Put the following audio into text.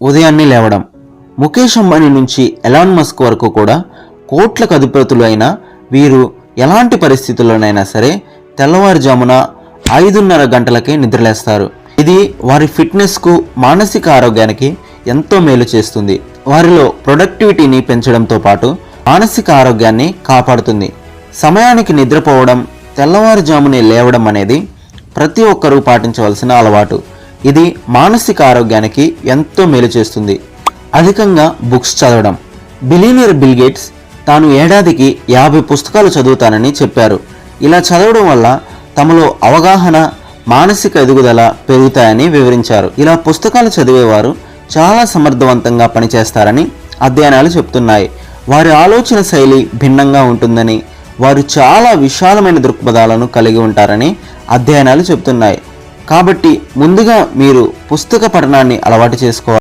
ఉదయాన్నే లేవడం. ముఖేష్ అంబానీ నుంచి ఎలాన్ మస్క్ వరకు కూడా కోట్లకు అధిపతులు అయిన వీరు ఎలాంటి పరిస్థితుల్లోనైనా సరే తెల్లవారుజామున 5:30 గంటలకే నిద్రలేస్తారు. ఇది వారి ఫిట్నెస్కు, మానసిక ఆరోగ్యానికి ఎంతో మేలు చేస్తుంది. వారిలో ప్రొడక్టివిటీని పెంచడంతో పాటు మానసిక ఆరోగ్యాన్ని కాపాడుతుంది. సమయానికి నిద్రపోవడం, తెల్లవారుజామునే లేవడం అనేది ప్రతి ఒక్కరూ పాటించవలసిన అలవాటు. ఇది మానసిక ఆరోగ్యానికి ఎంతో మేలు చేస్తుంది. అధికంగా బుక్స్ చదవడం. బిలియనీర్ బిల్ గేట్స్ తాను ఏడాదికి 50 పుస్తకాలు చదువుతానని చెప్పారు. ఇలా చదవడం వల్ల తమలో అవగాహన, మానసిక ఎదుగుదల పెరుగుతాయని వివరించారు. ఇలా పుస్తకాలు చదివేవారు చాలా సమర్థవంతంగా పనిచేస్తారని అధ్యయనాలు చెప్తున్నాయి. వారి ఆలోచన శైలి భిన్నంగా ఉంటుందని, వారు చాలా విశాలమైన దృక్పథాలను కలిగి ఉంటారని అధ్యయనాలు చెప్తున్నాయి. కాబట్టి ముందుగా మీరు పుస్తక పఠనాన్ని అలవాటు చేసుకోవాలి.